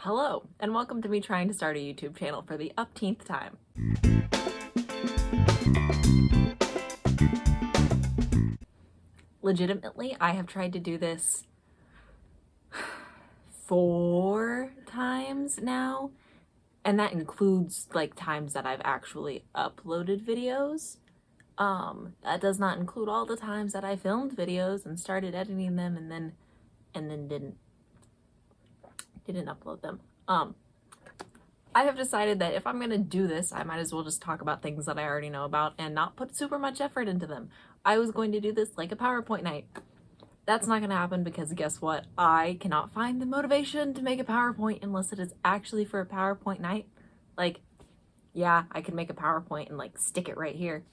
Hello, and welcome to me trying to start a YouTube channel for the upteenth time. Legitimately, I have tried to do this 4 times now, and that includes like times that I've actually uploaded videos. That does not include all the times that I filmed videos and started editing them and then didn't upload them. I have decided that if I'm gonna do this, I might as well just talk about things that I already know about and not put super much effort into them. I was going to do this like a PowerPoint night. That's not gonna happen because guess what? I cannot find the motivation to make a PowerPoint unless it is actually for a PowerPoint night. Like, yeah, I could make a PowerPoint and like stick it right here.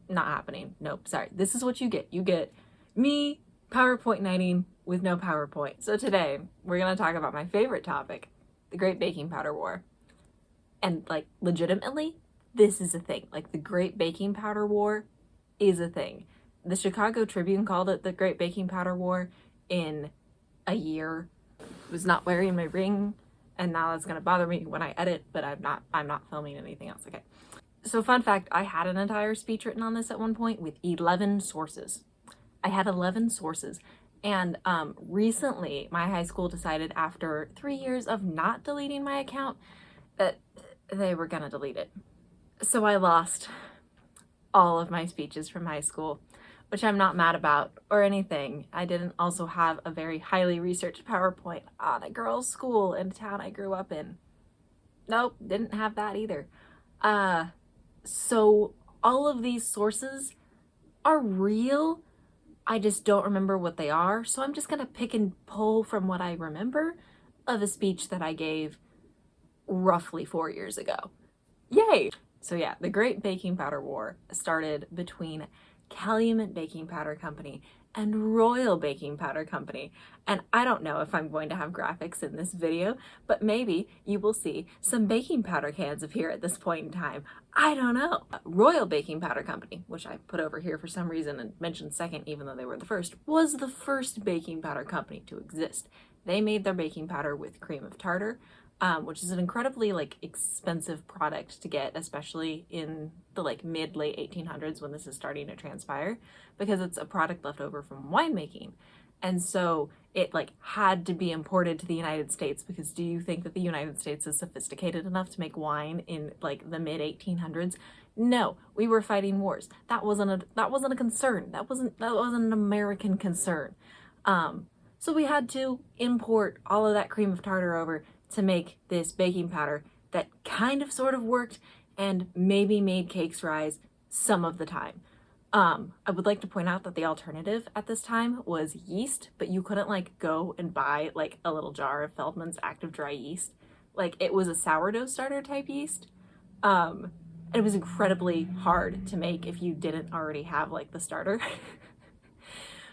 Not happening. Nope, sorry. This is what you get. You get me PowerPoint nighting with no PowerPoint. So today, we're gonna talk about my favorite topic, the Great Baking Powder War. And like, legitimately, this is a thing. Like, the Great Baking Powder War is a thing. The Chicago Tribune called it the Great Baking Powder War in a year. I was not wearing my ring, and now that's gonna bother me when I edit, but I'm not filming anything else, okay? So fun fact, I had an entire speech written on this at one point with 11 sources. I had 11 sources. And recently, my high school decided after 3 years of not deleting my account that they were gonna delete it. So I lost all of my speeches from high school, which I'm not mad about or anything. I didn't also have a very highly researched PowerPoint on a girls' school in a town I grew up in. Nope, didn't have that either. So all of these sources are real. I just don't remember what they are. So I'm just gonna pick and pull from what I remember of a speech that I gave roughly 4 years ago. Yay! So yeah, the Great Baking Powder War started between Calumet Baking Powder Company and Royal Baking Powder Company. And I don't know if I'm going to have graphics in this video, but maybe you will see some baking powder cans appear at this point in time. I don't know. Royal Baking Powder Company, which I put over here for some reason and mentioned second even though they were the first, was the first baking powder company to exist. They made their baking powder with cream of tartar, which is an incredibly like expensive product to get, especially in the like mid-late 1800s when this is starting to transpire, because it's a product left over from winemaking. And so it like had to be imported to the United States because do you think that the United States is sophisticated enough to make wine in like the mid 1800s? No, we were fighting wars. That wasn't a concern. That wasn't an American concern. So we had to import all of that cream of tartar over to make this baking powder that kind of sort of worked and maybe made cakes rise some of the time. I would like to point out that the alternative at this time was yeast, but you couldn't like go and buy like a little jar of Feldman's active dry yeast. Like it was a sourdough starter type yeast. And it was incredibly hard to make if you didn't already have like the starter.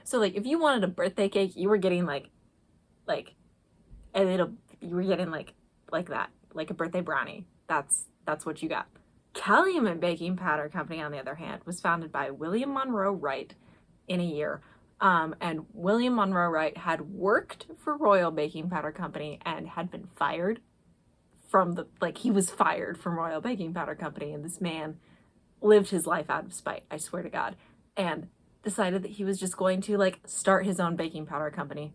So like if you wanted a birthday cake, you were getting like a little, you were getting like that, like a birthday brownie. That's what you got. Calumet Baking Powder Company, on the other hand, was founded by William Monroe Wright in a year. And William Monroe Wright had worked for Royal Baking Powder Company and had been fired from he was fired from Royal Baking Powder Company, and this man lived his life out of spite, I swear to God, and decided that he was just going to like start his own baking powder company.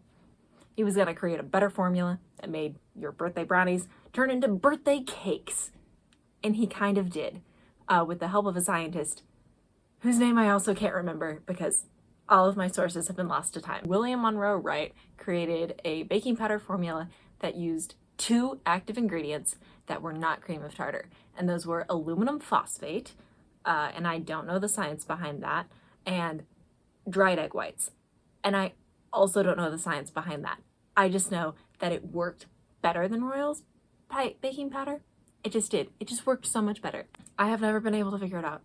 He was gonna create a better formula that made your birthday brownies turn into birthday cakes. And he kind of did, with the help of a scientist whose name I also can't remember because all of my sources have been lost to time. William Monroe Wright created a baking powder formula that used 2 active ingredients that were not cream of tartar. And those were aluminum phosphate, and I don't know the science behind that, and dried egg whites. And I also don't know the science behind that. I just know that it worked better than Royal's baking powder. It just did. It just worked so much better. I have never been able to figure it out.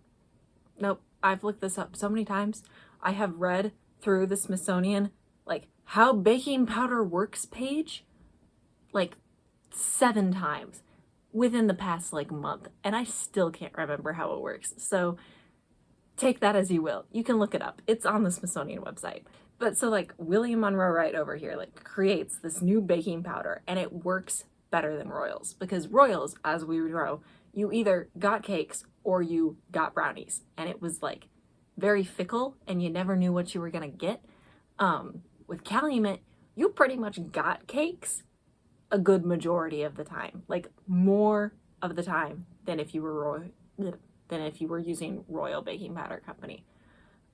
Nope. I've looked this up so many times. I have read through the Smithsonian, like, how baking powder works page, like, 7 times within the past, like, month. And I still can't remember how it works. So take that as you will. You can look it up. It's on the Smithsonian website. But so, like, William Monroe Wright over here, like, creates this new baking powder, and it works better than Royals, because Royals, as we know, you either got cakes or you got brownies, and it was like very fickle and you never knew what you were gonna get. With Calumet, you pretty much got cakes a good majority of the time, like more of the time than if you were using Royal Baking Powder Company.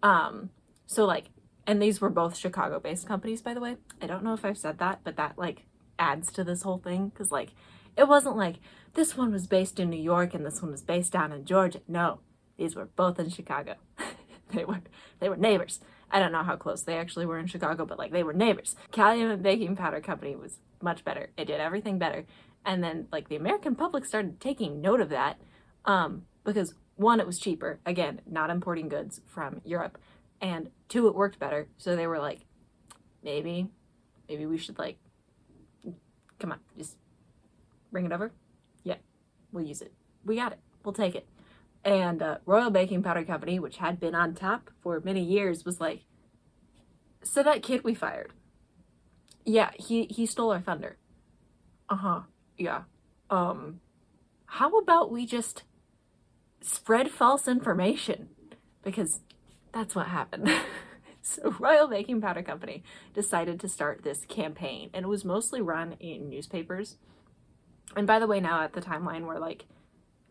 So like, and these were both Chicago-based companies, by the way. I don't know if I've said that, but that like adds to this whole thing, because like it wasn't like this one was based in New York and this one was based down in Georgia. No, these were both in Chicago. they were neighbors. I don't know how close they actually were in Chicago, but like they were neighbors. Calumet Baking Powder Company was much better. It did everything better. And then like the American public started taking note of that, because one, it was cheaper. Again, not importing goods from Europe. And two, it worked better. So they were like, maybe we should like, come on, just bring it over. Yeah, we'll use it. We got it. We'll take it. And Royal Baking Powder Company, which had been on top for many years, was like, so that kid we fired, yeah, he stole our thunder. Yeah. How about we just spread false information? Because that's what happened. So Royal Baking Powder Company decided to start this campaign, and it was mostly run in newspapers. And by the way, now at the timeline, we're like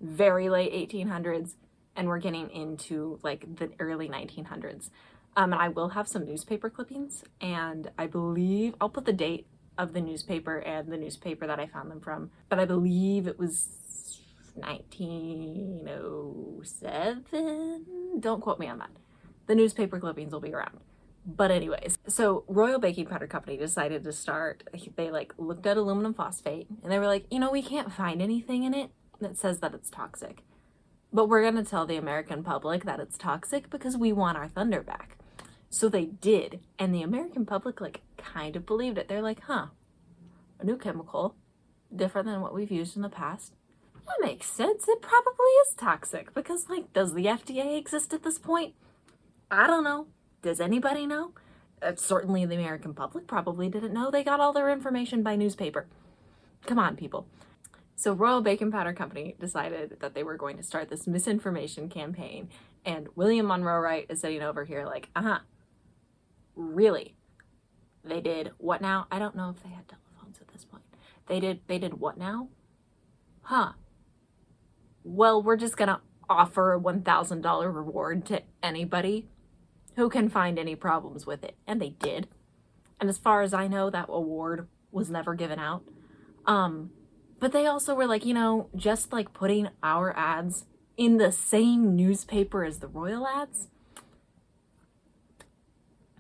very late 1800s, and we're getting into like the early 1900s. And I will have some newspaper clippings, and I believe I'll put the date of the newspaper and the newspaper that I found them from, but I believe it was 1907. Don't quote me on that. The newspaper clippings will be around. But anyways, so Royal Baking Powder Company decided to start, they like looked at aluminum phosphate and they were like, we can't find anything in it that says that it's toxic, but we're going to tell the American public that it's toxic because we want our thunder back. So they did, and the American public like kind of believed it. They're like, a new chemical, different than what we've used in the past. That makes sense. It probably is toxic, because like, does the FDA exist at this point? I don't know. Does anybody know? Certainly the American public probably didn't know. They got all their information by newspaper. Come on, people. So Royal Baking Powder Company decided that they were going to start this misinformation campaign, and William Monroe Wright is sitting over here like, really? They did what now? I don't know if they had telephones at this point. They did what now? Well, we're just gonna offer a $1,000 reward to anybody who can find any problems with it. And they did. And as far as I know, that award was never given out. But they also were like, just like putting our ads in the same newspaper as the Royal ads,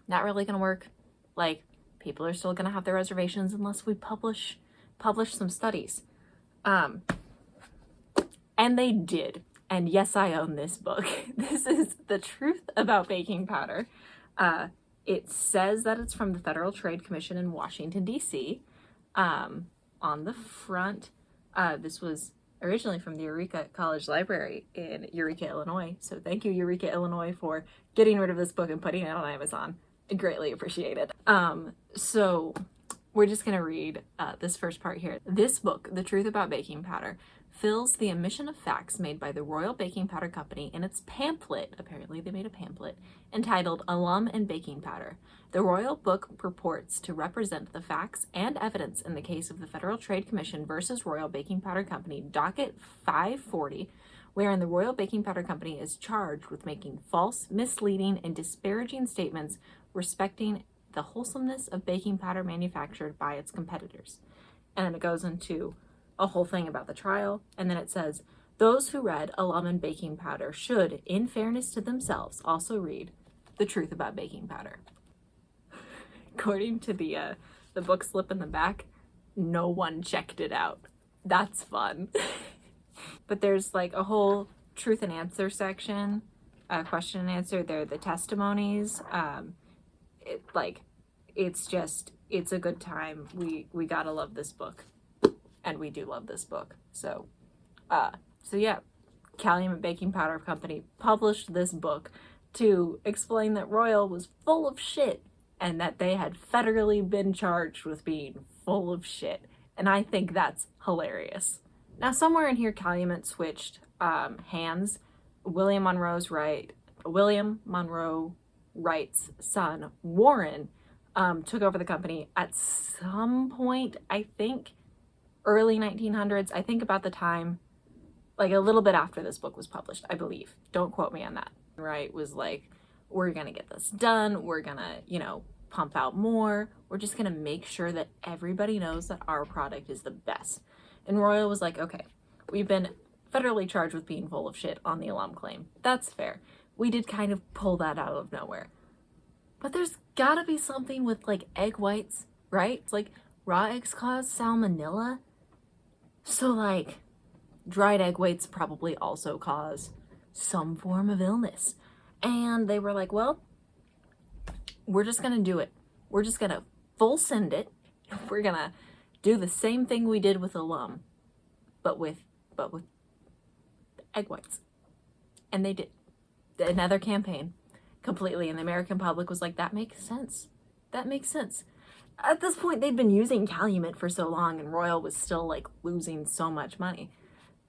not really gonna work. Like, people are still gonna have their reservations unless we publish some studies. And they did. And yes, I own this book. This is The Truth About Baking Powder. It says that it's from the Federal Trade Commission in Washington, D.C. On the front, this was originally from the Eureka College Library in Eureka, Illinois. So thank you, Eureka, Illinois, for getting rid of this book and putting it on Amazon. I greatly appreciate it. So we're just going to read this first part here. This book, The Truth About Baking Powder, fills the omission of facts made by the Royal Baking Powder Company in its pamphlet, apparently they made a pamphlet, entitled Alum and Baking Powder. The Royal Book purports to represent the facts and evidence in the case of the Federal Trade Commission versus Royal Baking Powder Company, docket 540, wherein the Royal Baking Powder Company is charged with making false, misleading, and disparaging statements respecting the wholesomeness of baking powder manufactured by its competitors. And then it goes into a whole thing about the trial, and then it says, those who read Alum and Baking Powder should, in fairness to themselves, also read The Truth About Baking Powder. According to the book slip in the back, no one checked it out. That's fun. But there's like a whole truth and answer section, question and answer. There are the testimonies. It's a good time. We gotta love this book. And we do love this book. So yeah, Calumet Baking Powder Company published this book to explain that Royal was full of shit and that they had federally been charged with being full of shit. And I think that's hilarious. Now, somewhere in here, Calumet switched hands. William Monroe Wright's son, Warren, took over the company at some point, I think, early 1900s. I think about the time, like a little bit after this book was published, I believe. Don't quote me on that. Wright was like, we're gonna get this done. We're gonna, pump out more. We're just gonna make sure that everybody knows that our product is the best. And Royal was like, okay, we've been federally charged with being full of shit on the alum claim. That's fair. We did kind of pull that out of nowhere. But there's gotta be something with like egg whites, right? It's like raw eggs cause salmonella. So like dried egg whites probably also cause some form of illness. And they were like, well, we're just gonna do it. We're just gonna full send it. We're gonna do the same thing we did with alum, but with egg whites. And they did. Another campaign completely, and the American public was like, that makes sense. That makes sense. At this point, they'd been using Calumet for so long, and Royal was still like losing so much money.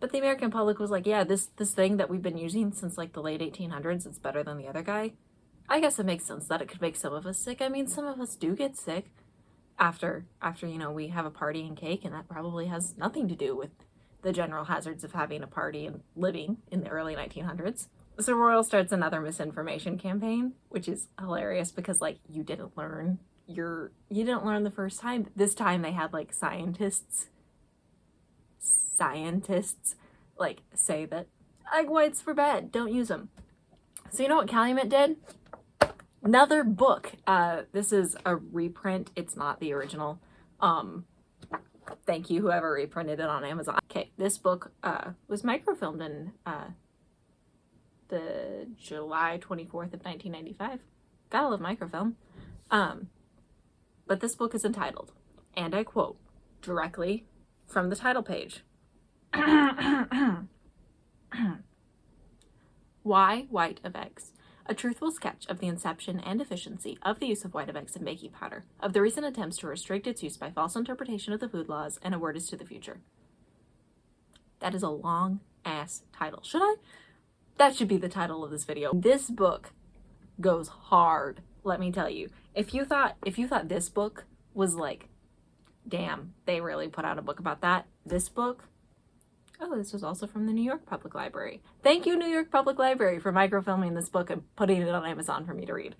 But the American public was like, yeah, this thing that we've been using since like the late 1800s, it's better than the other guy. I guess it makes sense that it could make some of us sick. I mean, some of us do get sick after we have a party and cake, and that probably has nothing to do with the general hazards of having a party and living in the early 1900s. So Royal starts another misinformation campaign, which is hilarious because like you didn't learn the first time. This time they had like scientists like say that egg whites were bad, don't use them. So you know what Calumet did? Another book. This is a reprint. It's not the original. Thank you whoever reprinted it on Amazon. Okay, this book was microfilmed in the July 24th of 1995. Gotta love microfilm. But this book is entitled, and I quote directly from the title page. Why White of Eggs? A truthful sketch of the inception and efficiency of the use of white of eggs in baking powder, of the recent attempts to restrict its use by false interpretation of the food laws, and a word is to the future. That is a long-ass title. That should be the title of this video. This book goes hard, let me tell you. If you thought this book was like, damn, they really put out a book about that, this book, oh, this was also from the New York Public Library. Thank you, New York Public Library, for microfilming this book and putting it on Amazon for me to read.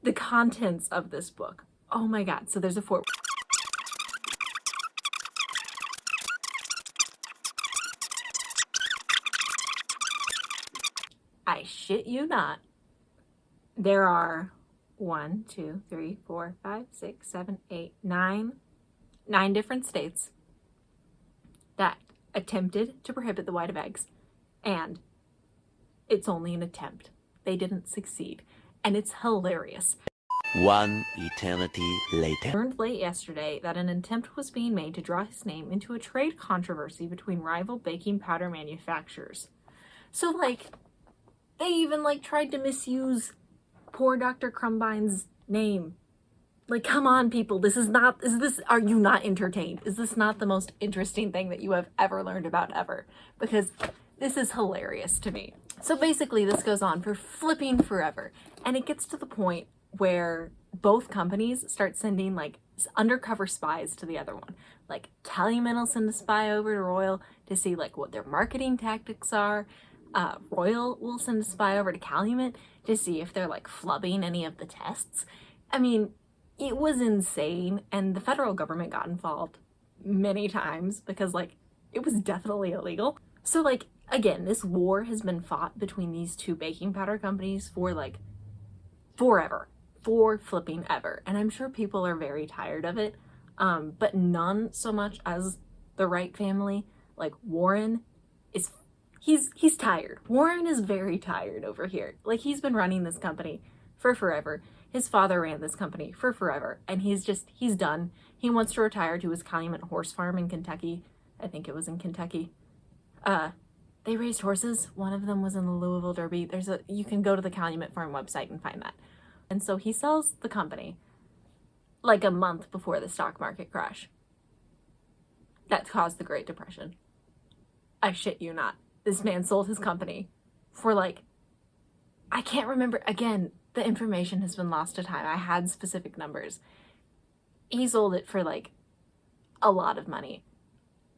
The contents of this book. Oh my God. So there's a foreword. I shit you not. There are 1, 2, 3, 4, 5, 6, 7, 8, 9 different states that attempted to prohibit the white of eggs, and it's only an attempt. They didn't succeed, and it's hilarious. One eternity later. I learned late yesterday that an attempt was being made to draw his name into a trade controversy between rival baking powder manufacturers. So like, they even like tried to misuse poor Dr. Crumbine's name. Like, come on, people. Are you not entertained? Is this not the most interesting thing that you have ever learned about ever? Because this is hilarious to me. So basically, this goes on for flipping forever. And it gets to the point where both companies start sending, like, undercover spies to the other one. Like, Calumet will send a spy over to Royal to see, like, what their marketing tactics are. Royal will send a spy over to Calumet to see if they're, like, flubbing any of the tests. I mean, it was insane, and the federal government got involved many times because, like, it was definitely illegal. So, like, again, this war has been fought between these two baking powder companies for, like, forever. For flipping ever. And I'm sure people are very tired of it, but none so much as the Wright family. Like, Warren is, he's tired. Warren is very tired over here. Like, he's been running this company for forever. His father ran this company for forever, and he's done. He wants to retire to his Calumet horse farm in Kentucky. I think it was in Kentucky. They raised horses. One of them was in the Louisville Derby. You can go to the Calumet Farm website and find that. And so he sells the company like a month before the stock market crash. that caused the Great Depression. I shit you not. This man sold his company for like, I can't remember, again, the information has been lost to time. I had specific numbers. He sold it for like a lot of money,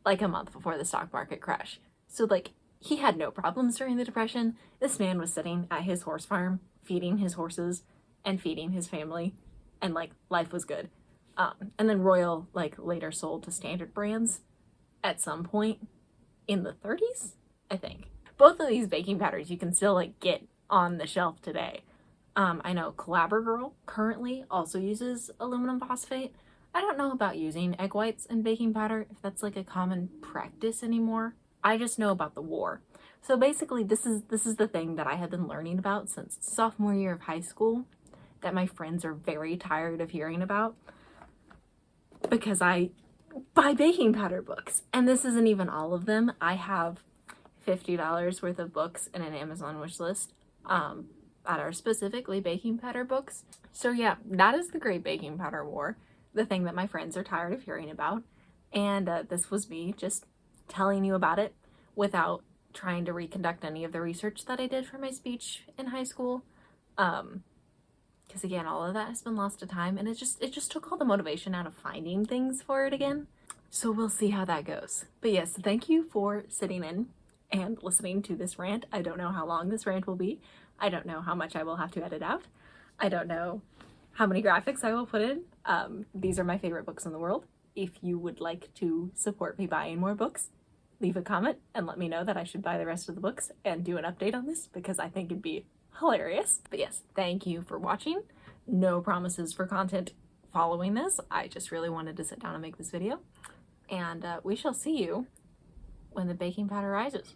like a month before the stock market crash. So like, he had no problems during the Depression. This man was sitting at his horse farm, feeding his horses and feeding his family, and like, life was good. And then Royal like later sold to Standard Brands at some point in the 30s, I think. Both of these baking powders you can still like get on the shelf today. I know Girl currently also uses aluminum phosphate. I don't know about using egg whites in baking powder, if that's like a common practice anymore. I just know about the war. So basically this is the thing that I have been learning about since sophomore year of high school that my friends are very tired of hearing about, because I buy baking powder books, and this isn't even all of them. I have $50 worth of books in an Amazon wish list that are specifically baking powder books. So yeah, that is the Great Baking Powder War, the thing that my friends are tired of hearing about. And this was me just telling you about it without trying to reconduct any of the research that I did for my speech in high school. Because again, all of that has been lost to time, and it just took all the motivation out of finding things for it again. So we'll see how that goes. But yes, thank you for sitting in and listening to this rant. I don't know how long this rant will be. I don't know how much I will have to edit out. I don't know how many graphics I will put in. These are my favorite books in the world. If you would like to support me buying more books, leave a comment and let me know that I should buy the rest of the books and do an update on this, because I think it'd be hilarious. But yes, thank you for watching. No promises for content following this. I just really wanted to sit down and make this video. And we shall see you when the baking powder rises.